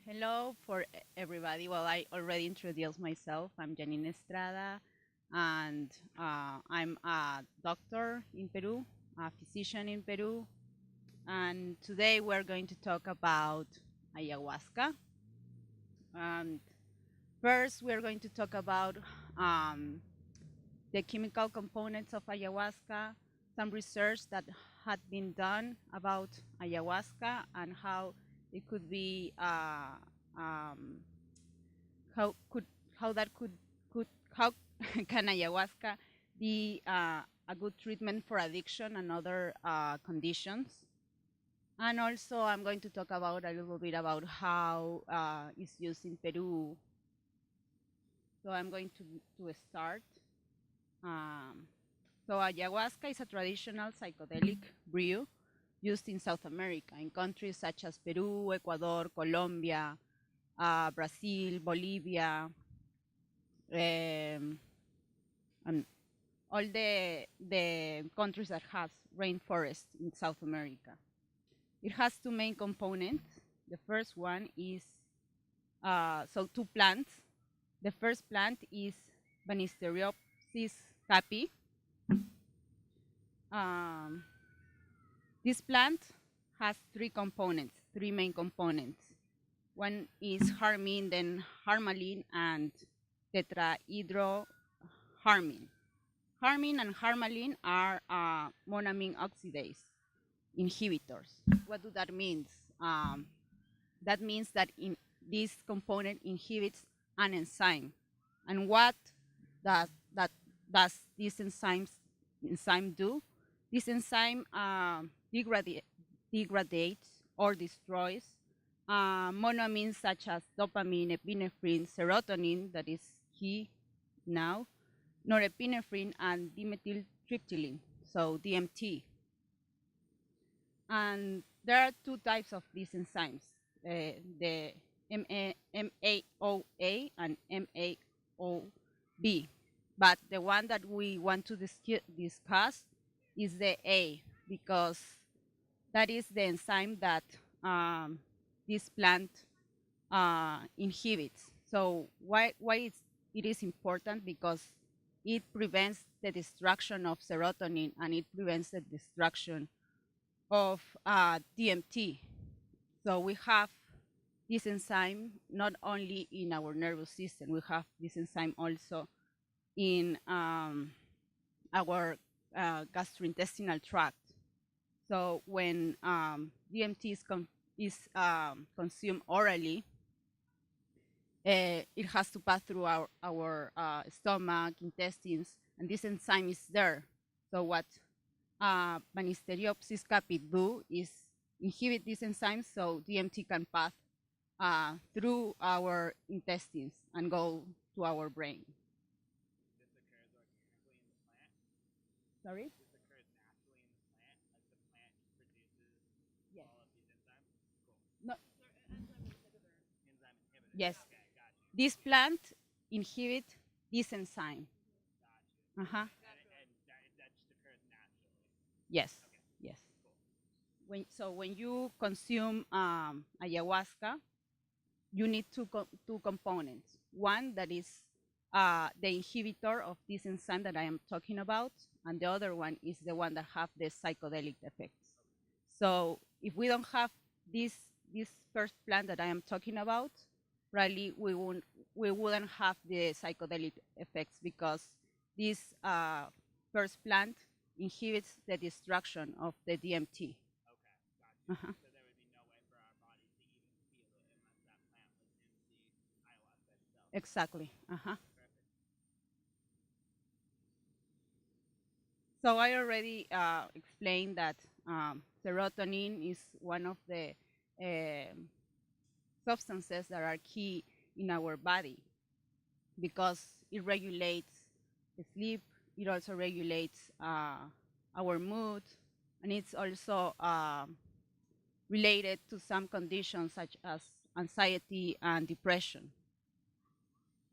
Hello for everybody. Well, I already introduced myself. I'm Giannina Estrada, and I'm a doctor in Peru, a physician in Peru. And today we're going to talk about ayahuasca. And first, we're going to talk about um, the chemical components of ayahuasca, some research that had been done about ayahuasca, and how it could be um, how could how that could how can ayahuasca be a good treatment for addiction and other conditions. And also, I'm going to talk about a little bit about how it's used in Peru. So I'm going to start. Um, so ayahuasca is a traditional psychedelic brew used in South America in countries such as Peru, Ecuador, Colombia, Brazil, Bolivia, um, and all the countries that has rainforest in South America. It has two main components. The first one is two plants. The first plant is Banisteriopsis capi. Um, this plant has three main components. One is harmine, then harmaline, and tetrahydroharmine. Harmine and harmaline are monoamine oxidase inhibitors. What do that mean? That means that this component inhibits an enzyme. And what does that does this enzyme do? This enzyme degrades or destroys monoamines such as dopamine, epinephrine, serotonin, that is key now, norepinephrine, and dimethyltryptamine, so DMT. And there are two types of these enzymes, the MAOA and MAOB. But the one that we want to discuss is the A, because that is the enzyme that this plant inhibits. So why it is important? Because it prevents the destruction of serotonin and it prevents the destruction of DMT. So we have this enzyme not only in our nervous system, we have this enzyme also in our gastrointestinal tract. So when DMT is consumed orally, it has to pass through our stomach, intestines, and this enzyme is there. So what Banisteriopsis capi do is inhibit these enzymes so DMT can pass through our intestines and go to our brain. This occurs organically in the plant. Sorry? This occurs naturally in the plant, like the plant produces Yes. all of these enzymes. Cool. No. Enzyme inhibitor. Yes. Okay, got you. This plant inhibit this enzyme. Got you. Uh-huh. And that just occurs naturally. Yes. Okay. Yes. Cool. So when you consume ayahuasca, you need two components. One that is the inhibitor of this enzyme that I am talking about, and the other one is the one that have the psychedelic effects. So if we don't have this first plant that I am talking about, probably we wouldn't have the psychedelic effects because this first plant inhibits the destruction of the DMT. Okay, got you. Uh-huh. So there would be no way for our bodies to even feel it unless that plant was in the ayahuasca itself. Exactly. Uh-huh. Perfect. So I already explained that serotonin is one of the substances that are key in our body because it regulates the sleep. It also regulates our mood, and it's also related to some conditions such as anxiety and depression.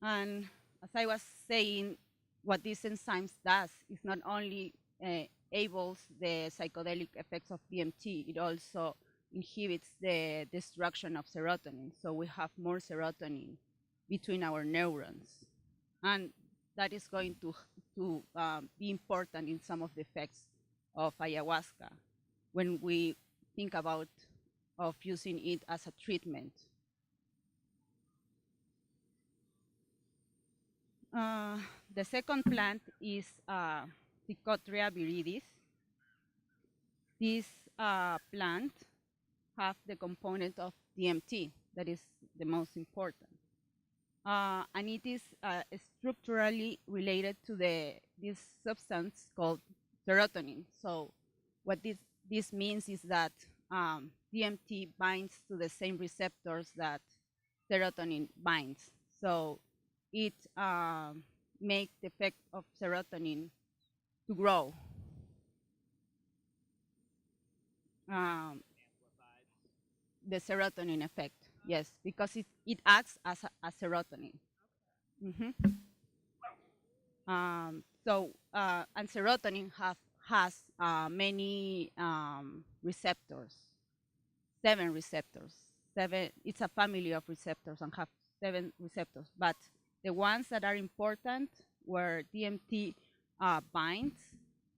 And as I was saying, what these enzymes does is not only enables the psychedelic effects of DMT, it also inhibits the destruction of serotonin. So we have more serotonin between our neurons. And that is going to be important in some of the effects of ayahuasca when we think about of using it as a treatment. The second plant is Psychotria viridis. This plant have the component of DMT, that is the most important. And it is structurally related to this substance called serotonin. So what this means is that DMT binds to the same receptors that serotonin binds. So it makes the effect of serotonin to grow. The serotonin effect, yes, because it acts as a serotonin. Mm-hmm. And serotonin has many receptors, 7 receptors. It's a family of receptors and have 7 receptors. But the ones that are important where DMT binds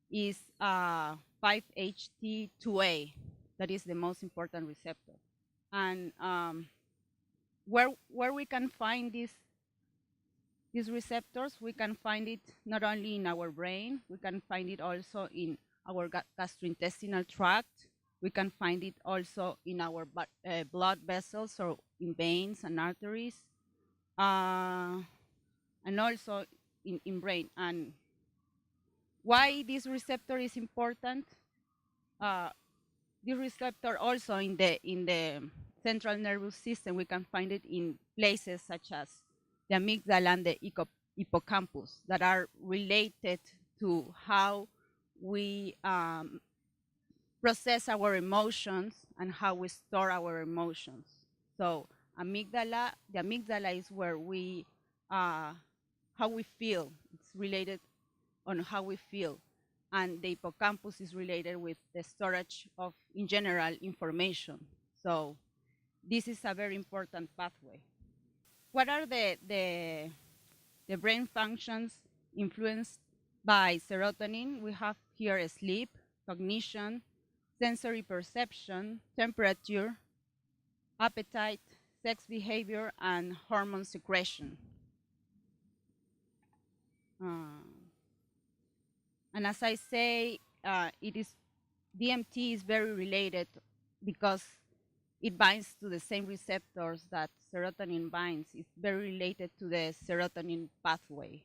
is 5-HT2A. That is the most important receptor. And where we can find these receptors, we can find it not only in our brain, we can find it also in our gastrointestinal tract. We can find it also in our blood vessels or in veins and arteries, and also in brain. And why this receptor is important? This receptor also in the central nervous system, we can find it in places such as the amygdala and the hippocampus that are related to how we process our emotions and how we store our emotions. So the amygdala is where we, how we feel. It's related on how we feel. And the hippocampus is related with the storage of, in general, information. So this is a very important pathway. What are the brain functions influenced by serotonin? We have here sleep, cognition, sensory perception, temperature, appetite, sex behavior, and hormone secretion. And as I say, DMT is very related because it binds to the same receptors that serotonin binds. It's very related to the serotonin pathway.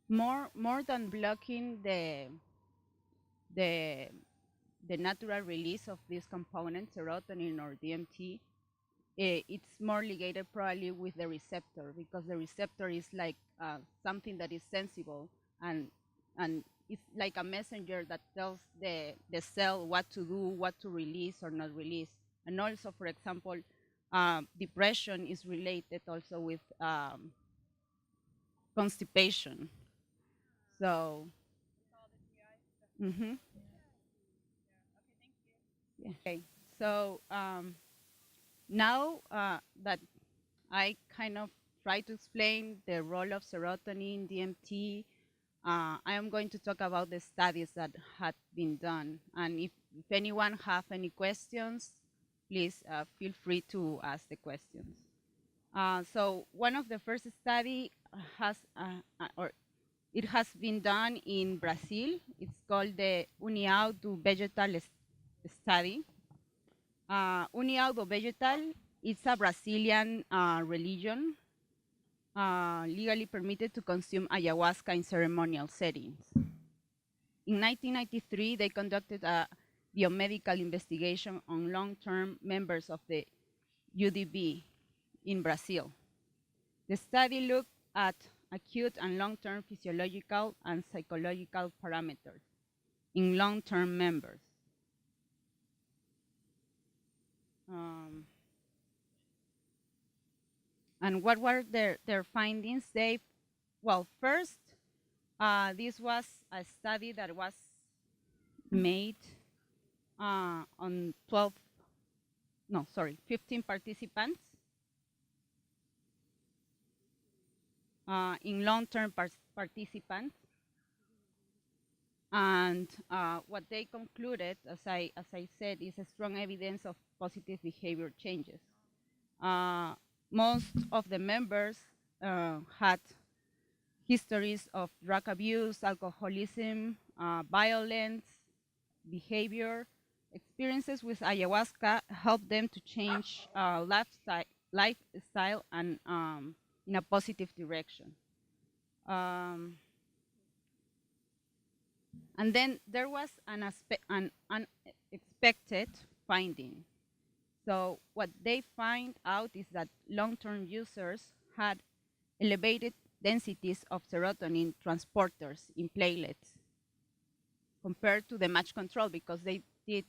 More than blocking the natural release of this component, serotonin or DMT, it's more ligated probably with the receptor, because the receptor is like something that is sensible, and it's like a messenger that tells the cell what to do, what to release or not release. And also, for example, depression is related also with constipation. So, mm-hmm. Yeah. Okay. So now that I kind of try to explain the role of serotonin, DMT, I am going to talk about the studies that had been done. And if anyone have any questions, please feel free to ask the questions. So one of the first study has, or it has been done in Brazil. It's called the União do Vegetal study. União do Vegetal, it's a Brazilian religion legally permitted to consume ayahuasca in ceremonial settings. In 1993, they conducted a biomedical investigation on long-term members of the UDB in Brazil. The study looked at acute and long-term physiological and psychological parameters in long-term members. And what were their findings? First, this was a study that was made on 15 participants in long-term participants. And what they concluded, as I said, is a strong evidence of positive behavior changes. Most of the members had histories of drug abuse, alcoholism, violence, behavior. Experiences with ayahuasca helped them to change lifestyle and in a positive direction. And then there was an unexpected finding. So what they find out is that long-term users had elevated densities of serotonin transporters in platelets compared to the match control, because they did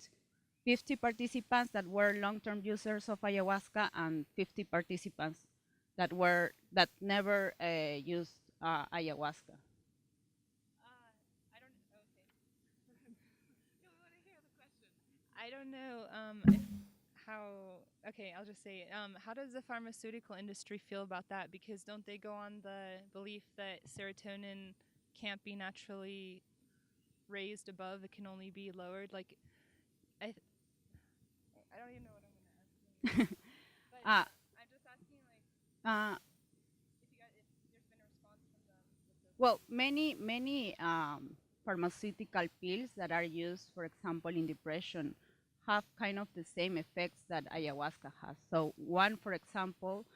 50 participants that were long-term users of ayahuasca and 50 participants that never used ayahuasca. I don't. Okay. No, we want to hear the question. I don't know how. Okay, I'll just say. How does the pharmaceutical industry feel about that? Because don't they go on the belief that serotonin can't be naturally raised above; it can only be lowered? Like, I don't even know what I'm going to ask. But I'm just asking, like, if there's been a response from them. Well, many pharmaceutical pills that are used, for example, in depression, have kind of the same effects that ayahuasca has. So one, for example,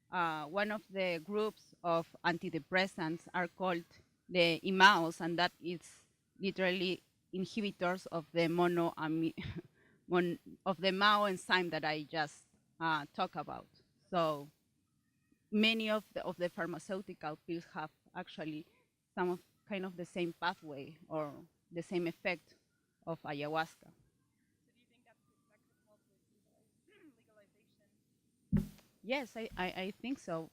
one of the groups of antidepressants are called the IMAOs, and that is literally inhibitors of the of the MAO enzyme that I just talked about. So many of the pharmaceutical pills have actually some of kind of the same pathway or the same effect of ayahuasca. So do you think that could help with legalization? Yes, I think so.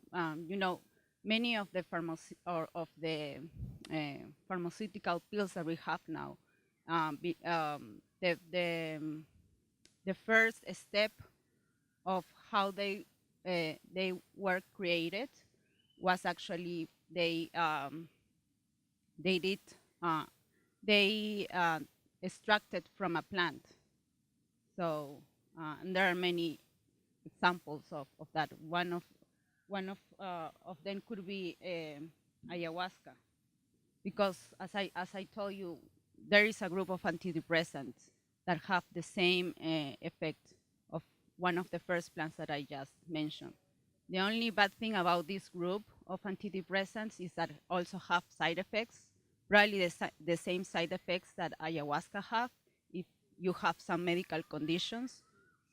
Many of the pharmaceutical pills that we have now, the first step of how they were created was actually they did they extracted from a plant. So and there are many examples of that. One of them could be ayahuasca, because as I told you, there is a group of antidepressants that have the same effect of one of the first plants that I just mentioned. The only bad thing about this group of antidepressants is that also have side effects, probably the same side effects that ayahuasca have if you have some medical conditions.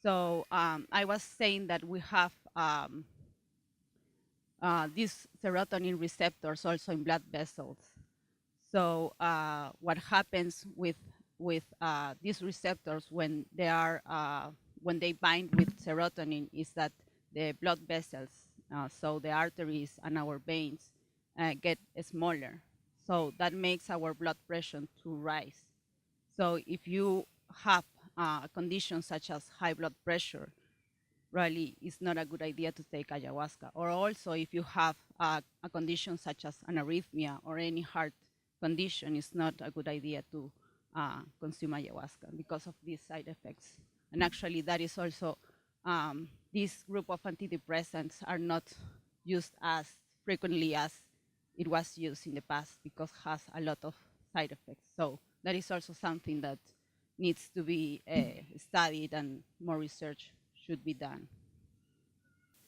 So I was saying that we have these serotonin receptors also in blood vessels. So what happens with these receptors when they bind with serotonin is that the blood vessels, so the arteries and our veins, get smaller. So that makes our blood pressure to rise. So if you have a condition such as high blood pressure, really it's not a good idea to take ayahuasca. Or also if you have a condition such as an arrhythmia or any heart condition, it's not a good idea to consume ayahuasca because of these side effects. And actually that is also, this group of antidepressants are not used as frequently as it was used in the past because it has a lot of side effects. So that is also something that needs to be studied and more research should be done.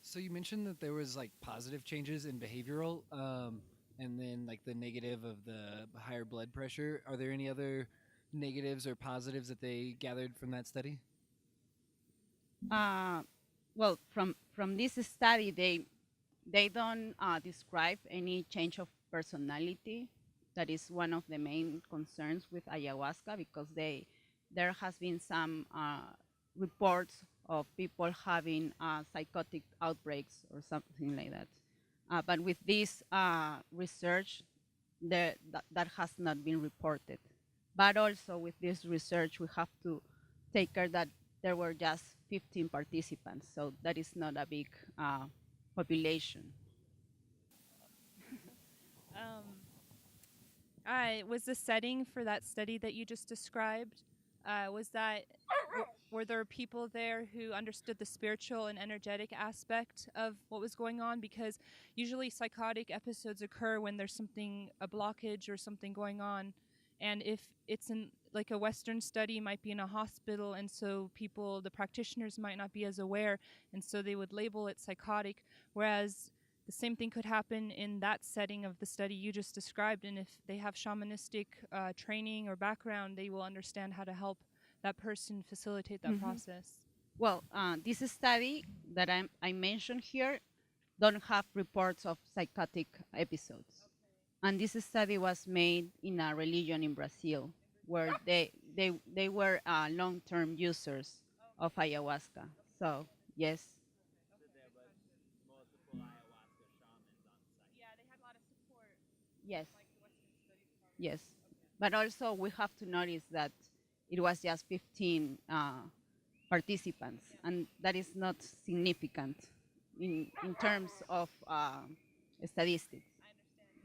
So you mentioned that there was like positive changes in behavioral, and then like the negative of the higher blood pressure. Are there any other negatives or positives that they gathered from that study? Well, from this study, they don't describe any change of personality. That is one of the main concerns with ayahuasca, because there has been some reports of people having psychotic outbreaks or something like that. But with this research, that has not been reported. But also with this research, we have to take care that there were just 15 participants, so that is not a big population. Um, was the setting for that study that you just described? Was that were there people there who understood the spiritual and energetic aspect of what was going on? Because usually psychotic episodes occur when there's something, a blockage or something going on, and if it's in like a Western study, might be in a hospital, and so people, the practitioners, might not be as aware, and so they would label it psychotic, whereas the same thing could happen in that setting of the study you just described. And if they have shamanistic training or background, they will understand how to help that person facilitate that process. Well, this study that I mentioned here don't have reports of psychotic episodes. And this study was made in a religion in Brazil where they were long-term users of ayahuasca. So, yes, So there was multiple ayahuasca shamans on site. Yeah, they had a lot of support, yes, like the Western studies probably. yes. But also we have to notice that it was just 15 participants, and that is not significant in terms of statistics. I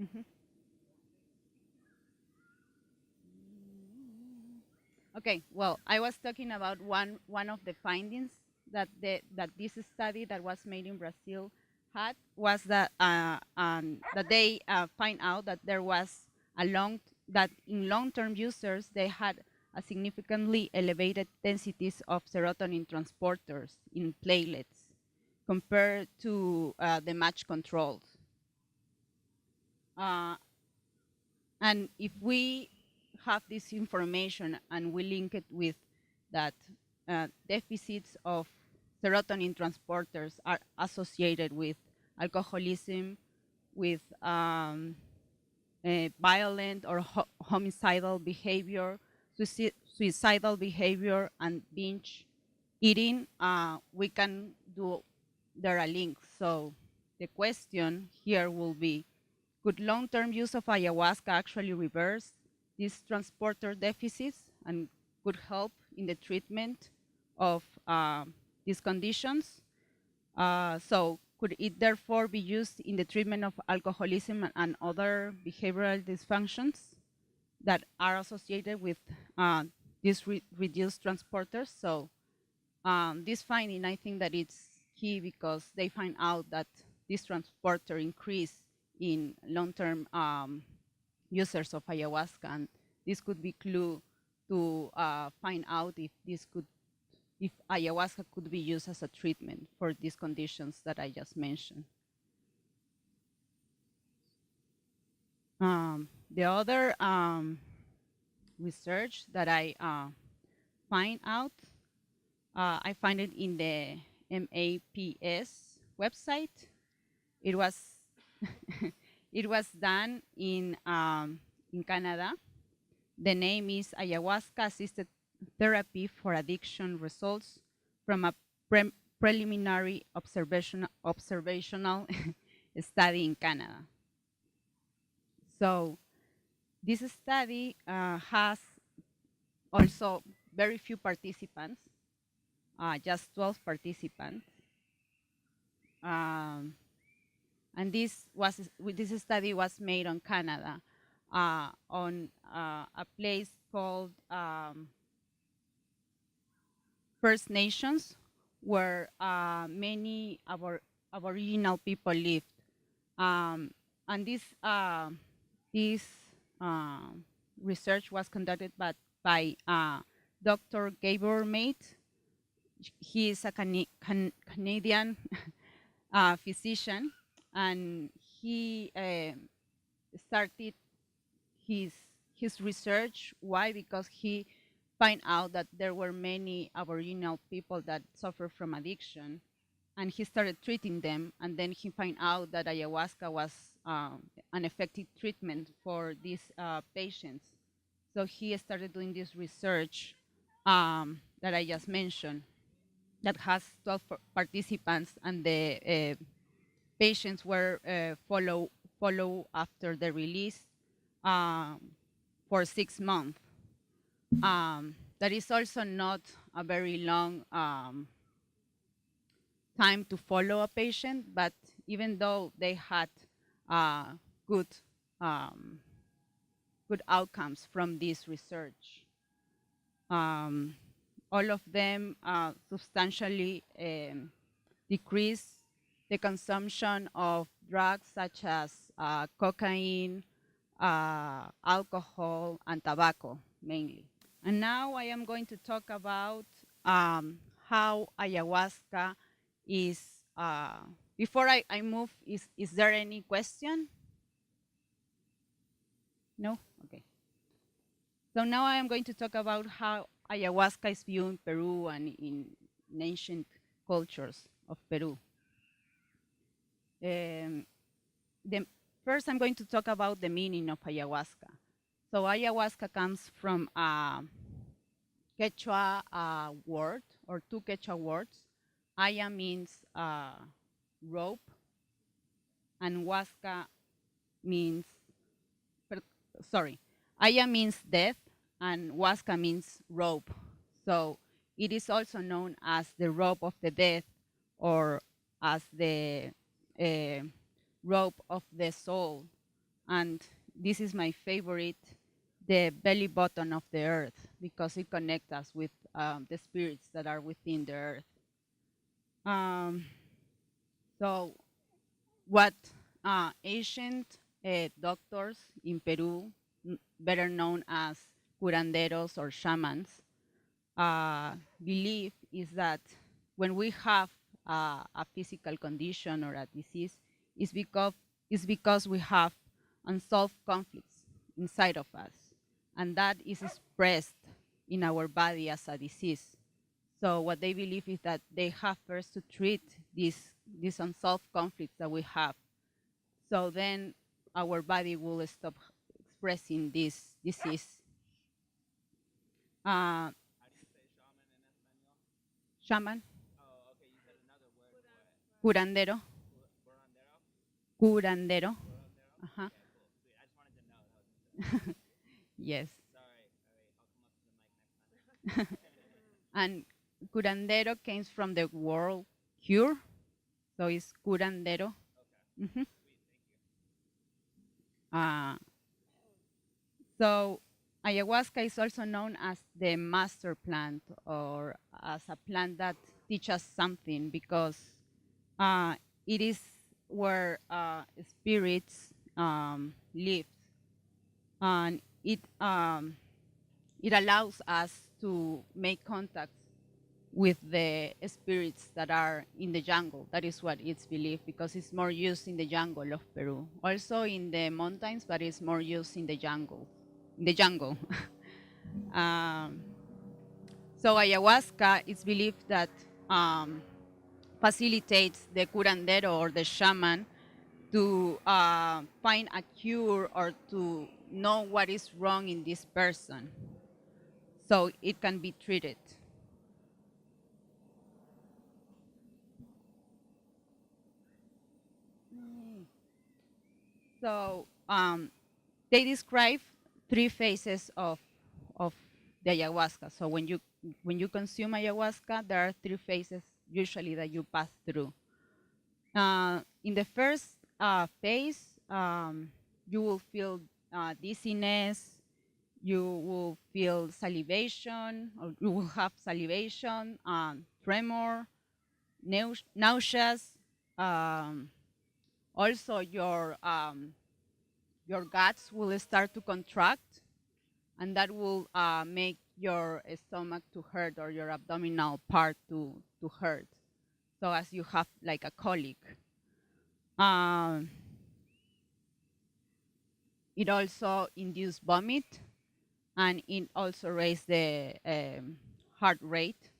understand. Mhm. Okay, well, I was talking about one of the findings that this study that was made in Brazil had was that they find out that there was that in long-term users they had a significantly elevated densities of serotonin transporters in platelets compared to the match controls. Uh, And if we have this information and we link it with that deficits of serotonin transporters are associated with alcoholism, with violent or homicidal behavior, suicidal behavior, and binge eating, we can do there a link. So the question here will be, could long-term use of ayahuasca actually reverse these transporter deficits and could help in the treatment of these conditions? So could it therefore be used in the treatment of alcoholism and other behavioral dysfunctions that are associated with these reduced transporters? So this finding, I think that it's key because they find out that this transporter increase in long-term users of ayahuasca, and this could be clue to find out if ayahuasca could be used as a treatment for these conditions that I just mentioned. The other research that I find out, I find it in the MAPS website. It was it was done in Canada. The name is Ayahuasca Assisted Therapy for Addiction Results from a Preliminary Observational Study in Canada. So this study has also very few participants, just 12 participants. And this study was made on Canada, on a place called First Nations, where many Aboriginal people lived. And this research was conducted by Dr. Gabor Mate. He is a Canadian physician, and he started his research. Why? Because he found out that there were many Aboriginal people that suffer from addiction, and he started treating them, and then he found out that ayahuasca was an effective treatment for these patients. So he started doing this research that I just mentioned that has 12 participants, and the patients were follow after the release for 6 months. That is also not a very long time to follow a patient, but even though they had good good outcomes from this research, all of them substantially decrease the consumption of drugs such as cocaine, alcohol, and tobacco mainly. And now I am going to talk about how ayahuasca is, before I move, is there any question? No? Okay. So now I am going to talk about how ayahuasca is viewed in Peru and in ancient cultures of Peru. First, I'm going to talk about the meaning of ayahuasca. So ayahuasca comes from a Quechua word, or two Quechua words. Aya means rope, and huasca means, Aya means death, and huasca means rope. So it is also known as the rope of the death, or as the rope of the soul. And this is my favorite, the belly button of the earth, because it connects us with the spirits that are within the earth. So what ancient doctors in Peru, better known as curanderos or shamans, believe is that when we have a physical condition or a disease, it's because we have unsolved conflicts inside of us, and that is expressed in our body as a disease. So what they believe is that they have first to treat these unsolved conflicts that we have. So then our body will stop expressing this disease. How do you say shaman in Espanol? Shaman, Oh, okay. You said another word for it. curandero, Curandero? curandero. Curandero? Uh-huh. Okay, cool. Sweet. I just wanted to know. That was Yes. Sorry. All right. I'll come up to the mic next time. And curandero came from the word cure, so it's curandero. Okay. Mhm. Sweet. Thank you. So ayahuasca is also known as the master plant, or as a plant that teaches something, because it is where spirits live, and it allows us to make contact with the spirits that are in the jungle. That is what it's believed, because it's more used in the jungle of Peru. Also in the mountains, but it's more used in the jungle. In the jungle. So ayahuasca, it's believed that facilitates the curandero or the shaman to find a cure, or to know what is wrong in this person, so it can be treated. So they describe 3 phases of the ayahuasca. So when you consume ayahuasca, there are 3 phases usually that you pass through. In the first phase, you will feel dizziness, you will feel salivation, or you will have salivation, tremor, nauseous. Also, your guts will start to contract, and that will make your stomach to hurt, or your abdominal part to hurt. So as you have like a colic. It also induces vomit, and it also raises the heart rate.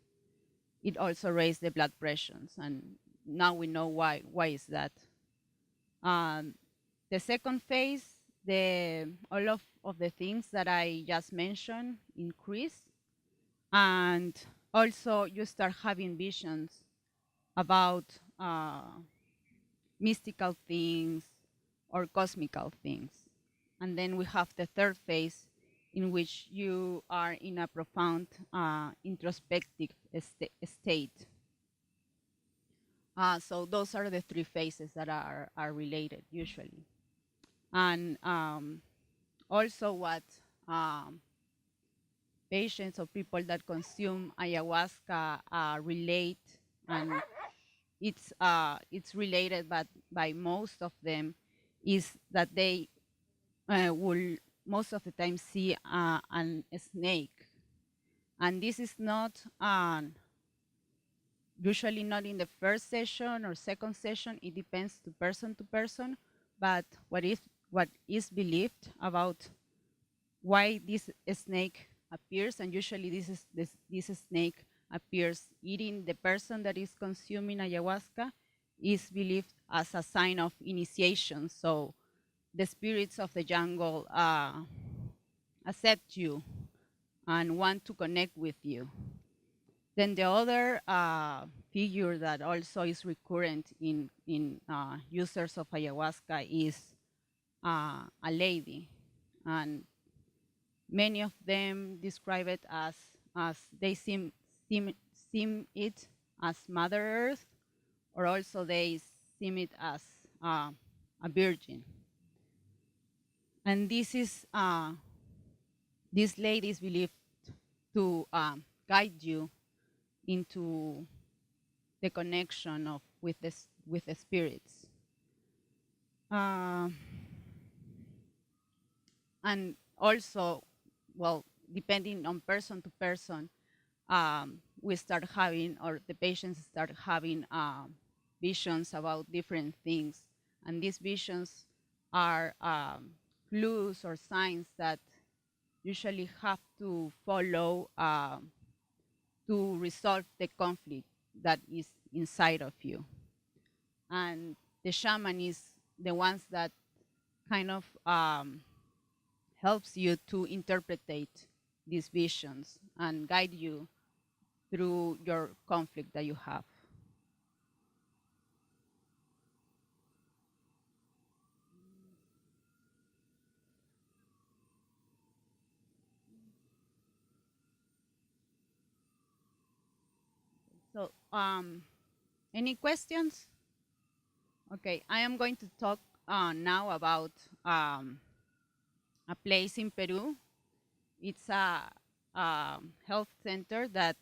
It also raises the blood pressures, and now we know why is that. The second phase, all of the things that I just mentioned increase, and also you start having visions about mystical things or cosmical things. And then we have the third phase, in which you are in a profound introspective state. So those are the three phases that are related usually. And also what patients or people that consume ayahuasca relate, and it's related, but by most of them, is that they will most of the time see a snake, and this is not usually not in the first session or second session. It depends to person, but what is believed about why this snake appears, and usually this snake appears eating the person that is consuming ayahuasca, is believed as a sign of initiation. So the spirits of the jungle accept you and want to connect with you. Then the other figure that also is recurrent in users of ayahuasca is a lady, and many of them describe it as they seem it as Mother Earth, or also they seem it as a virgin. And this is this lady is believed to guide you into the connection with the spirits. And also, well, depending on person to person, we start having, or the patients start having visions about different things. And these visions are clues or signs that usually have to follow to resolve the conflict that is inside of you. And the shaman is the ones that kind of helps you to interpret these visions and guide you through your conflict that you have. So, any questions? Okay, I am going to talk now about a place in Peru. It's a health center that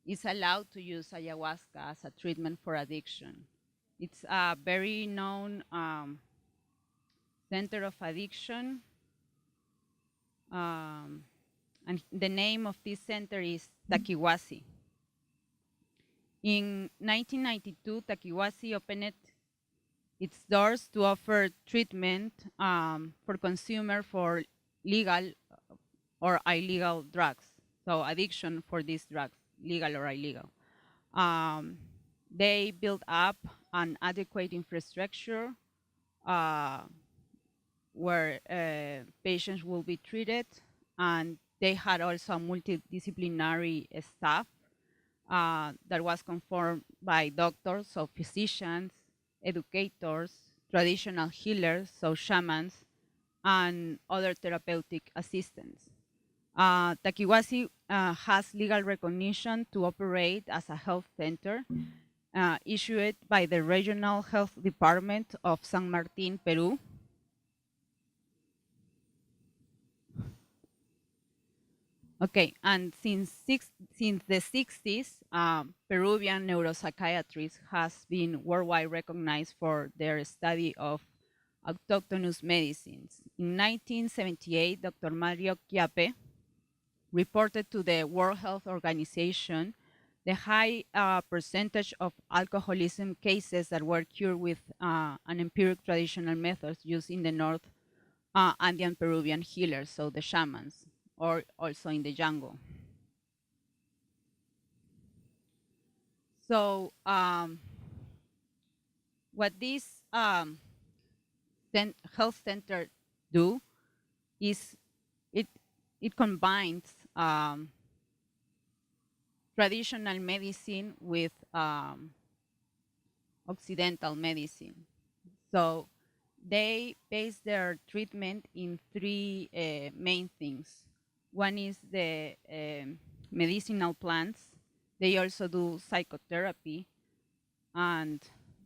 is allowed to use ayahuasca as a treatment for addiction. It's a very known center of addiction. And the name of this center is Taquihuasi. In 1992, Taquihuasi opened its doors to offer treatment for consumer for legal or illegal drugs. So addiction for these drugs, legal or illegal. They built up an adequate infrastructure where patients will be treated, and they had also a multidisciplinary staff that was conformed by doctors, so physicians, educators, traditional healers, so shamans, and other therapeutic assistants. Taquihuasi has legal recognition to operate as a health center issued by the Regional Health Department of San Martin, Peru. Okay, and since the 60s, Peruvian neuropsychiatry has been worldwide recognized for their study of autochthonous medicines. In 1978, Dr. Mario Chiappe reported to the World Health Organization the high percentage of alcoholism cases that were cured with an empiric traditional methods used in the North Andean Peruvian healers, so the shamans, or also in the jungle. So what this health center do is it it combines traditional medicine with Occidental medicine. So they base their treatment in three main things. One is the medicinal plants. They also do psychotherapy, and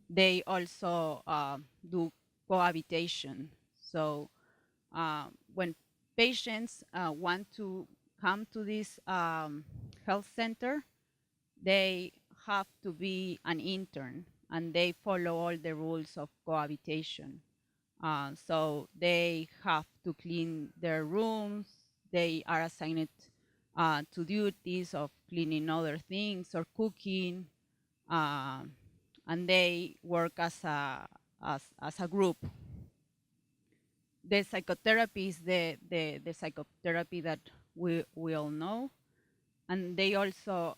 they also do cohabitation. So when patients want to come to this health center, they have to be an intern and they follow all the rules of cohabitation. So they have to clean their rooms. They are assigned to duties of cleaning other things or cooking, uh, and they work as a group. The psychotherapy is the psychotherapy that we all know, and they also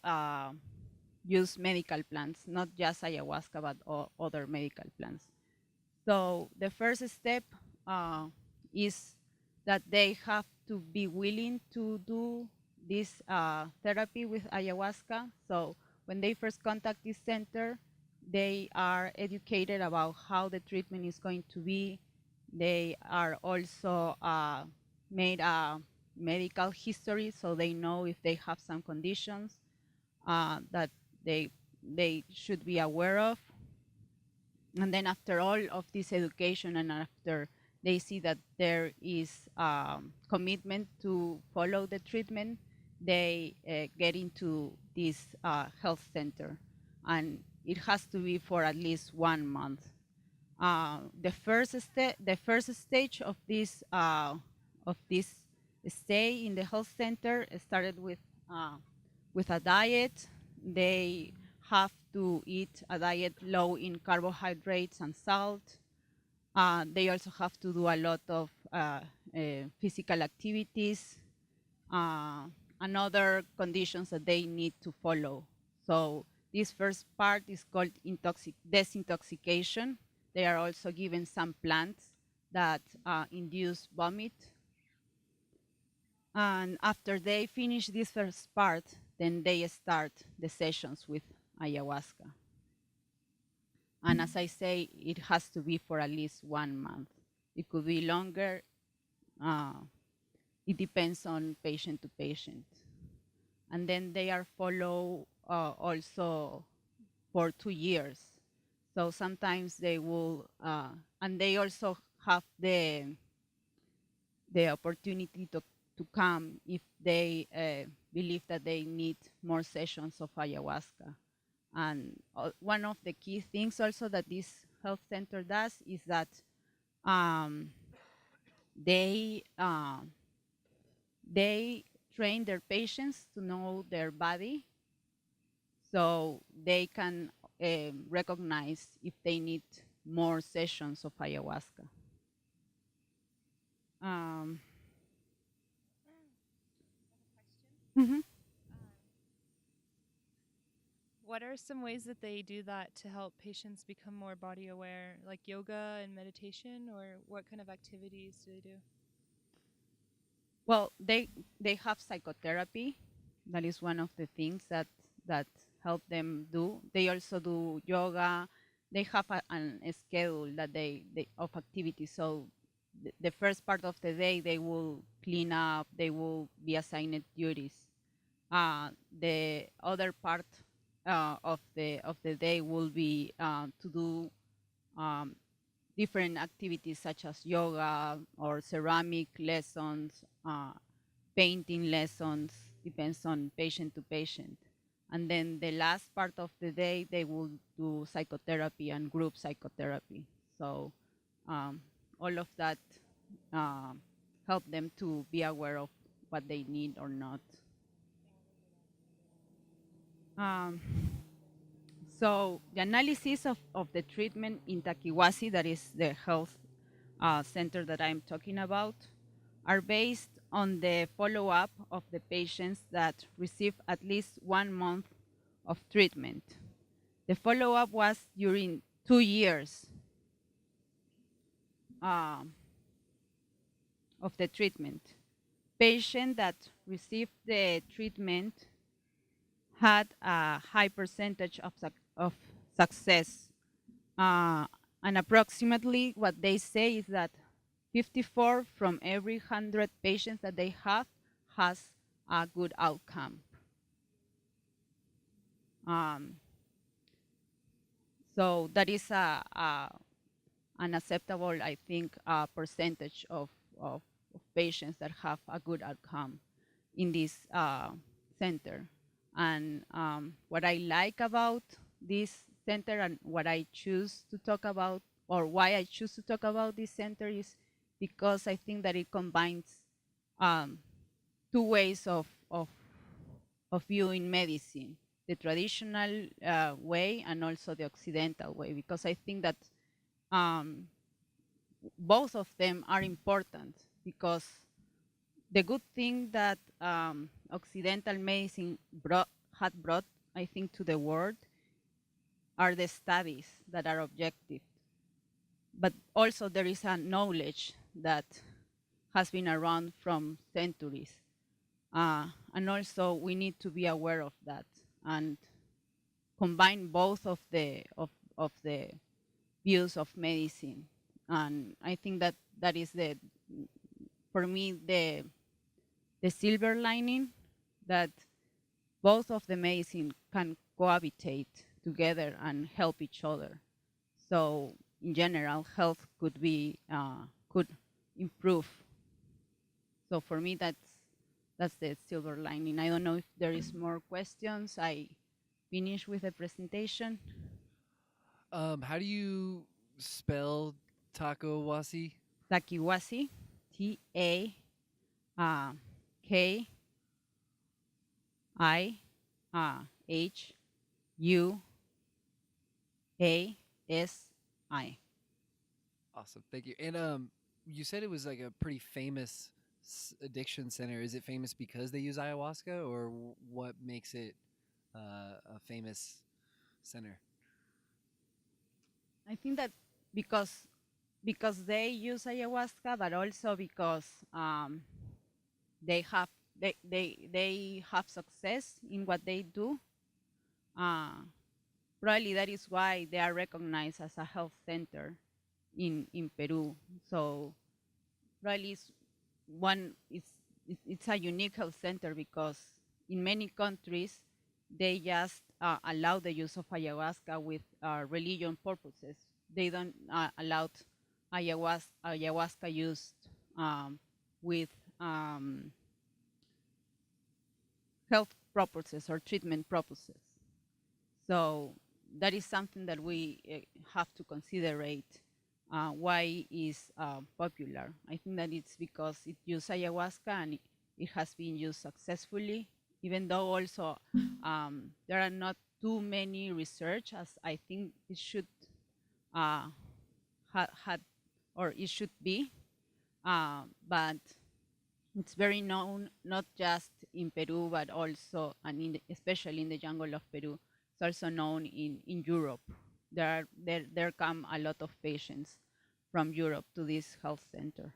use medical plants, not just ayahuasca, but other medical plants. So the first step is that they have to be willing to do this therapy with ayahuasca. So when they first contact this center, they are educated about how the treatment is going to be. They are also made a medical history, so they know if they have some conditions that they should be aware of. And then after all of this education and after they see that there is commitment to follow the treatment, they get into this health center. And it has to be for at least 1 month. The first stage of this stay in the health center started with a diet. They have to eat a diet low in carbohydrates and salt. They also have to do a lot of physical activities and other conditions that they need to follow. So this first part is called desintoxication. They are also given some plants that induce vomit. And after they finish this first part, then they start the sessions with ayahuasca. And as I say, it has to be for at least 1 month. It could be longer. It depends on patient to patient. And then they are followed also for 2 years. So sometimes they will, and they also have the opportunity to come if they believe that they need more sessions of ayahuasca. And one of the key things also that this health center does is that they train their patients to know their body, so they can recognize if they need more sessions of ayahuasca. Mhm. What are some ways that they do that to help patients become more body aware, like yoga and meditation, or what kind of activities do they do? Well, they have psychotherapy. That is one of the things that help them do. They also do yoga. They have a schedule that they of activities. So the first part of the day they will clean up. They will be assigned duties. The other part of the day will be to do different activities such as yoga or ceramic lessons, painting lessons, depends on patient to patient. And then the last part of the day, they will do psychotherapy and group psychotherapy. So all of that help them to be aware of what they need or not. So the analysis of the treatment in Takiwasi, that is the health center that I'm talking about, are based on the follow-up of the patients that receive at least 1 month of treatment. The follow-up was during 2 years. um, of the treatment. Patients that received the treatment had a high percentage of success. And approximately what they say is that 54 from every 100 patients that they have has a good outcome. Um, so that is an acceptable, I think, percentage of patients that have a good outcome in this center. And what I like about this center and what I choose to talk about, or why I choose to talk about this center, is because I think that it combines um, two ways of viewing medicine, the traditional way and also the occidental way, because I think that um, both of them are important, because the good thing that Occidental medicine had brought, I think, to the world are the studies that are objective. But also there is a knowledge that has been around from centuries. And also we need to be aware of that and combine both of the views of medicine. And I think that that is for me, the silver lining, that both of the medicine can cohabitate together and help each other. So in general, health could improve. So for me, that's the silver lining. I don't know if there is more questions. I finish with the presentation. How do you spell Takawasi? Takiwasi, T A K I H U A S I. Awesome, thank you. And you said it was like a pretty famous addiction center. Is it famous because they use ayahuasca, or what makes it a famous center? I think that because because they use ayahuasca, but also because they have they have success in what they do. Uh, Probably that is why they are recognized as a health center in Peru. So probably it's a unique health center, because in many countries they just allow the use of ayahuasca with religion purposes. They don't allow ayahuasca used with health purposes or treatment purposes. So that is something that we have to considerate. Why is popular? I think that it's because it uses ayahuasca, and it has been used successfully, even though also there are not too many research as I think it should had or it should be. But it's very known not just in Peru, but also, and especially in the jungle of Peru. It's also known in Europe. There come a lot of patients from Europe to this health center.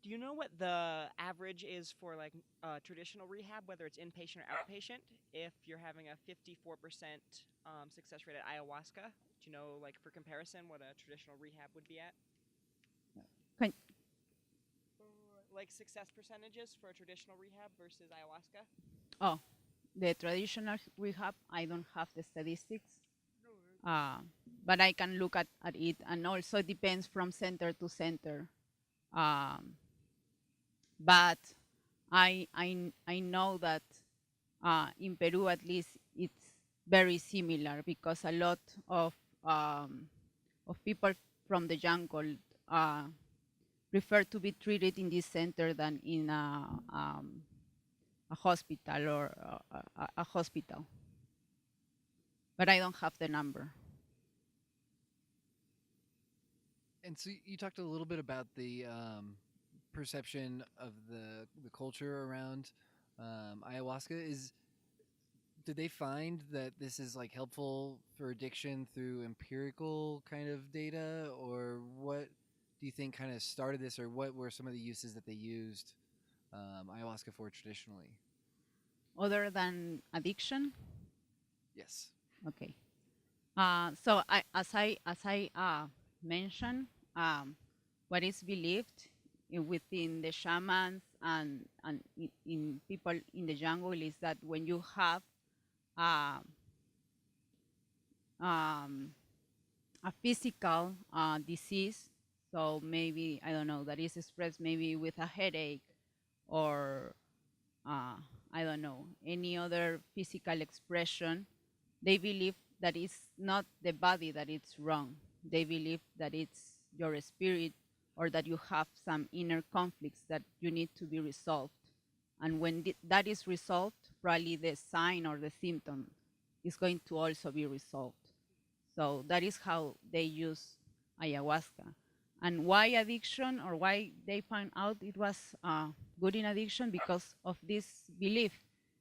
Do you know what the average is for like traditional rehab, whether it's inpatient or outpatient? If you're having a 54% success rate at ayahuasca, do you know, like for comparison, what a traditional rehab would be at? Can, Like success percentages for a traditional rehab versus ayahuasca? oh, the traditional rehab, I don't have the statistics, uh, but I can look at it, and also depends from center to center. Um, but I know that in Peru, at least, it's very similar, because a lot um, of people from the jungle uh, prefer to be treated in this center than in a hospital or a hospital. But I don't have the number. And so you talked a little bit about the perception of the culture around ayahuasca. Is did they find that this is like helpful for addiction through empirical kind of data, or what do you think kind of started this, or what were some of the uses that they used ayahuasca for traditionally? Other than addiction? Yes. Okay. So as I mentioned, um, what is believed within the shamans and in people in the jungle is that when you have uh, um, a physical disease, so maybe I don't know that is expressed maybe with a headache or uh, I don't know any other physical expression, they believe that it's not the body that it's wrong. They believe that it's your spirit or that you have some inner conflicts that you need to be resolved. And when that is resolved, probably the sign or the symptom is going to also be resolved. So that is how they use ayahuasca. And why addiction, or why they found out it was good in addiction? Because of this belief.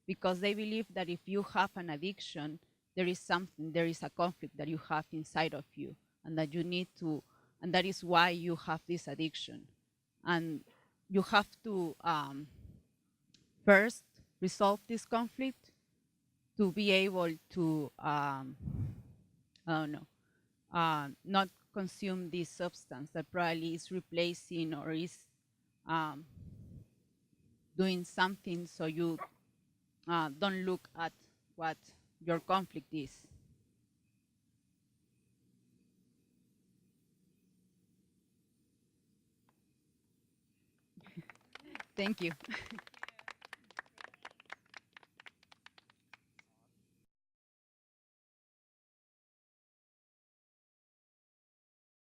Because they believe that if you have an addiction, there is something, there is a conflict that you have inside of you, and that you need to, and that is why you have this addiction. And you have to first resolve this conflict to be able to, I don't know, not consume this substance that probably is replacing or is um, doing something so you don't look at what your conflict is. Thank you.